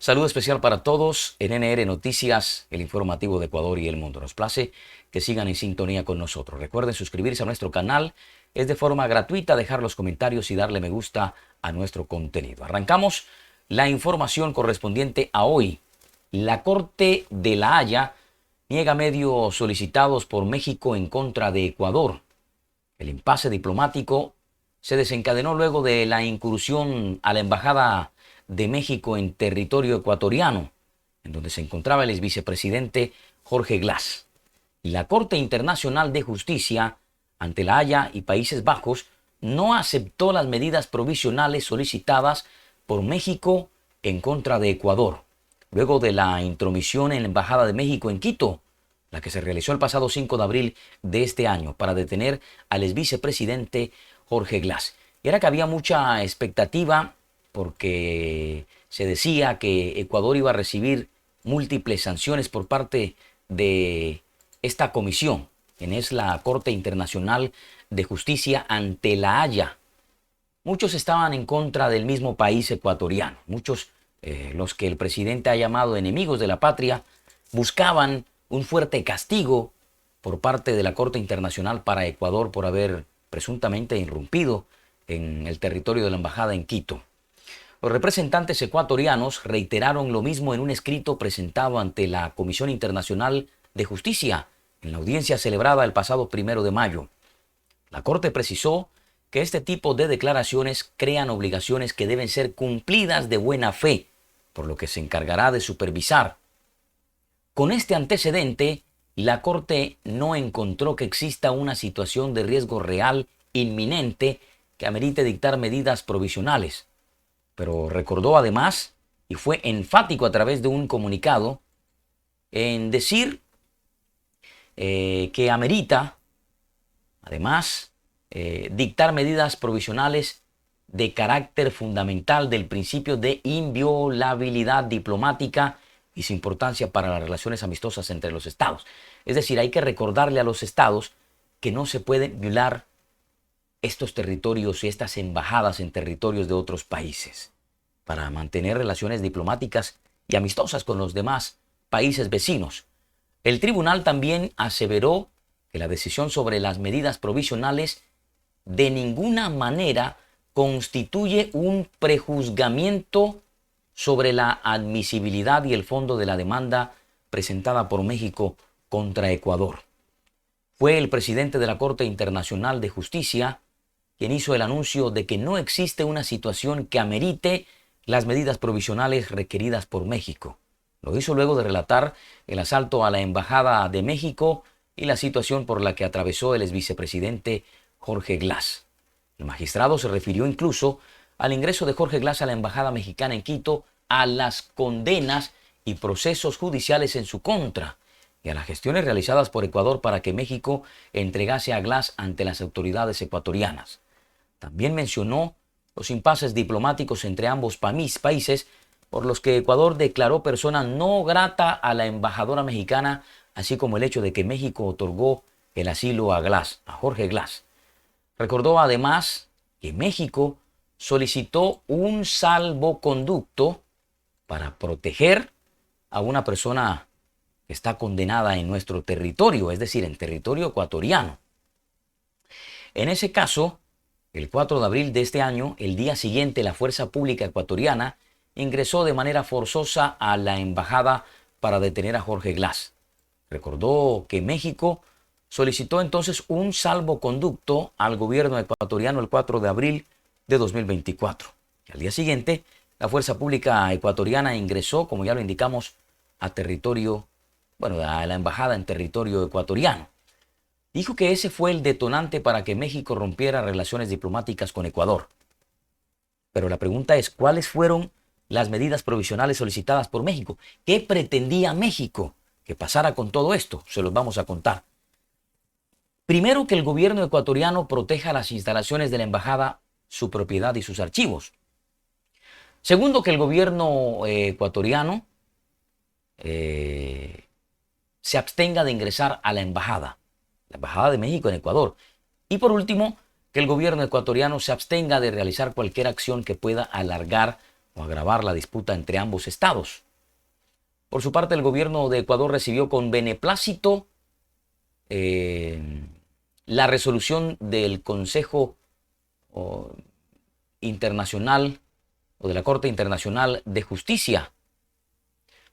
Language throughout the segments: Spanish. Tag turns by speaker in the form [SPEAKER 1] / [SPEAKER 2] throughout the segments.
[SPEAKER 1] Saludo especial para todos en NR Noticias, el informativo de Ecuador y el mundo. Nos place que sigan en sintonía con nosotros. Recuerden suscribirse a nuestro canal, es de forma gratuita, dejar los comentarios y darle me gusta a nuestro contenido. Arrancamos la información correspondiente a hoy. La Corte de La Haya niega medios solicitados por México en contra de Ecuador. El impasse diplomático se desencadenó luego de la incursión a la Embajada de México en territorio ecuatoriano, en donde se encontraba el exvicepresidente Jorge Glas. La Corte Internacional de Justicia, ante La Haya y Países Bajos, no aceptó las medidas provisionales solicitadas por México en contra de Ecuador, luego de la intromisión en la Embajada de México en Quito, la que se realizó el pasado 5 de abril de este año para detener al exvicepresidente Jorge Glas. Y era que había mucha expectativa porque se decía que Ecuador iba a recibir múltiples sanciones por parte de esta comisión, que es la Corte Internacional de Justicia ante La Haya. Muchos estaban en contra del mismo país ecuatoriano. Muchos, los que el presidente ha llamado enemigos de la patria, buscaban un fuerte castigo por parte de la Corte Internacional para Ecuador por haber presuntamente irrumpido en el territorio de la embajada en Quito. Los representantes ecuatorianos reiteraron lo mismo en un escrito presentado ante la Comisión Internacional de Justicia en la audiencia celebrada el pasado 1 de mayo. La Corte precisó que este tipo de declaraciones crean obligaciones que deben ser cumplidas de buena fe, por lo que se encargará de supervisar. Con este antecedente, la Corte no encontró que exista una situación de riesgo real inminente que amerite dictar medidas provisionales, pero recordó además, y fue enfático a través de un comunicado, en decir que amerita, además, dictar medidas provisionales de carácter fundamental del principio de inviolabilidad diplomática y su importancia para las relaciones amistosas entre los estados. Es decir, hay que recordarle a los estados que no se pueden violar estos territorios y estas embajadas en territorios de otros países para mantener relaciones diplomáticas y amistosas con los demás países vecinos. El tribunal también aseveró que la decisión sobre las medidas provisionales de ninguna manera constituye un prejuzgamiento sobre la admisibilidad y el fondo de la demanda presentada por México contra Ecuador. Fue el presidente de la Corte Internacional de Justicia quien hizo el anuncio de que no existe una situación que amerite las medidas provisionales requeridas por México. Lo hizo luego de relatar el asalto a la Embajada de México y la situación por la que atravesó el exvicepresidente Jorge Glas. El magistrado se refirió incluso al ingreso de Jorge Glas a la Embajada Mexicana en Quito, a las condenas y procesos judiciales en su contra y a las gestiones realizadas por Ecuador para que México entregase a Glas ante las autoridades ecuatorianas. También mencionó los impases diplomáticos entre ambos países por los que Ecuador declaró persona no grata a la embajadora mexicana, así como el hecho de que México otorgó el asilo a Glas, a Jorge Glas. Recordó además que México solicitó un salvoconducto para proteger a una persona que está condenada en nuestro territorio, es decir, en territorio ecuatoriano. En ese caso, el 4 de abril de este año, el día siguiente, la Fuerza Pública Ecuatoriana ingresó de manera forzosa a la embajada para detener a Jorge Glas. Recordó que México solicitó entonces un salvoconducto al gobierno ecuatoriano el 4 de abril de 2024. Y al día siguiente, la Fuerza Pública Ecuatoriana ingresó, como ya lo indicamos, a la embajada en territorio ecuatoriano. Dijo que ese fue el detonante para que México rompiera relaciones diplomáticas con Ecuador. Pero la pregunta es, ¿cuáles fueron las medidas provisionales solicitadas por México? ¿Qué pretendía México que pasara con todo esto? Se los vamos a contar. Primero, que el gobierno ecuatoriano proteja las instalaciones de la embajada, su propiedad y sus archivos. Segundo, que el gobierno ecuatoriano se abstenga de ingresar a la embajada de México en Ecuador. Y por último, que el gobierno ecuatoriano se abstenga de realizar cualquier acción que pueda alargar o agravar la disputa entre ambos estados. Por su parte, el gobierno de Ecuador recibió con beneplácito la resolución del Consejo Internacional o de la Corte Internacional de Justicia.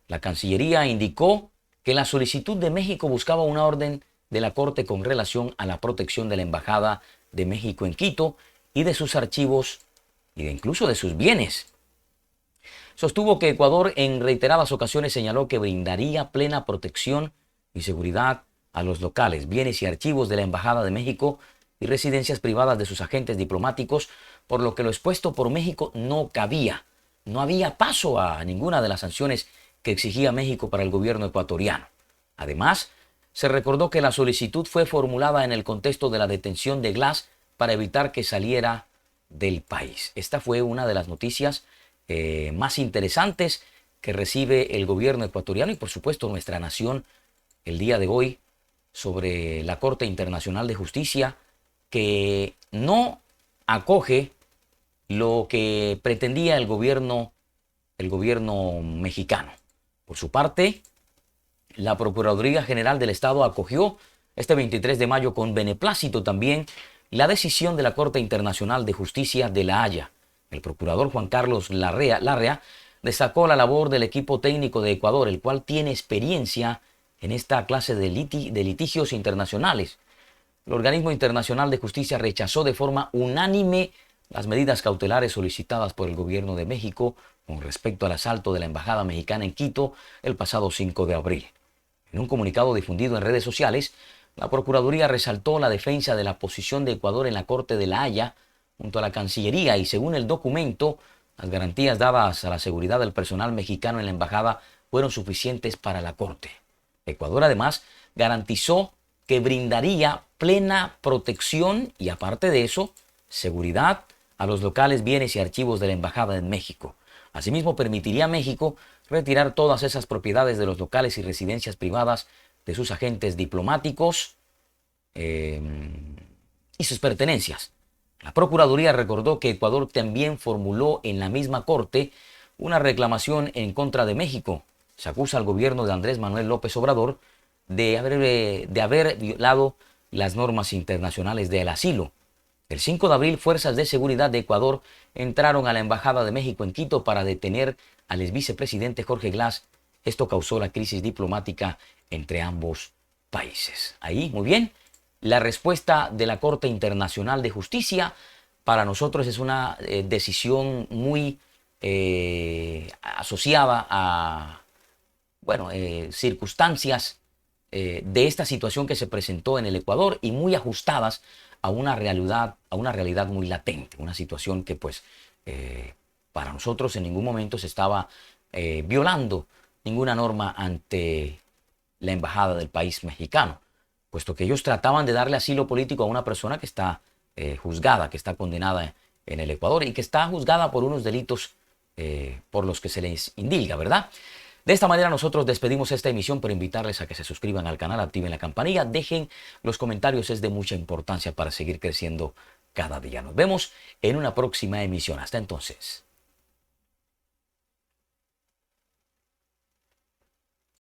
[SPEAKER 1] La Cancillería indicó que la solicitud de México buscaba una orden de la Corte con relación a la protección de la Embajada de México en Quito y de sus archivos y incluso de sus bienes. Sostuvo que Ecuador en reiteradas ocasiones señaló que brindaría plena protección y seguridad a los locales, bienes y archivos de la Embajada de México y residencias privadas de sus agentes diplomáticos, por lo que lo expuesto por México no cabía. No había paso a ninguna de las sanciones que exigía México para el gobierno ecuatoriano. Además, se recordó que la solicitud fue formulada en el contexto de la detención de Glass para evitar que saliera del país. Esta fue una de las noticias más interesantes que recibe el gobierno ecuatoriano y por supuesto nuestra nación el día de hoy sobre la Corte Internacional de Justicia, que no acoge lo que pretendía el gobierno mexicano. Por su parte, la Procuraduría General del Estado acogió este 23 de mayo con beneplácito también la decisión de la Corte Internacional de Justicia de La Haya. El procurador Juan Carlos Larrea destacó la labor del equipo técnico de Ecuador, el cual tiene experiencia en esta clase de litigios internacionales. El organismo internacional de justicia rechazó de forma unánime las medidas cautelares solicitadas por el gobierno de México con respecto al asalto de la embajada mexicana en Quito el pasado 5 de abril. En un comunicado difundido en redes sociales, la Procuraduría resaltó la defensa de la posición de Ecuador en la Corte de La Haya junto a la Cancillería y, según el documento, las garantías dadas a la seguridad del personal mexicano en la embajada fueron suficientes para la Corte. Ecuador además garantizó que brindaría plena protección y, aparte de eso, seguridad a los locales, bienes y archivos de la embajada en México. Asimismo, permitiría a México retirar todas esas propiedades de los locales y residencias privadas de sus agentes diplomáticos y sus pertenencias. La Procuraduría recordó que Ecuador también formuló en la misma Corte una reclamación en contra de México. Se acusa al gobierno de Andrés Manuel López Obrador de haber violado las normas internacionales del asilo. El 5 de abril, fuerzas de seguridad de Ecuador entraron a la Embajada de México en Quito para detener al exvicepresidente Jorge Glass. Esto causó la crisis diplomática entre ambos países. Ahí, muy bien, la respuesta de la Corte Internacional de Justicia para nosotros es una decisión muy asociada a circunstancias de esta situación que se presentó en el Ecuador y muy ajustadas a una realidad muy latente, una situación que para nosotros en ningún momento se estaba violando ninguna norma ante la embajada del país mexicano, puesto que ellos trataban de darle asilo político a una persona que está juzgada, que está condenada en el Ecuador y que está juzgada por unos delitos por los que se les indilga, ¿verdad? De esta manera nosotros despedimos esta emisión, pero invitarles a que se suscriban al canal, activen la campanilla, dejen los comentarios, es de mucha importancia para seguir creciendo cada día. Nos vemos en una próxima emisión. Hasta entonces.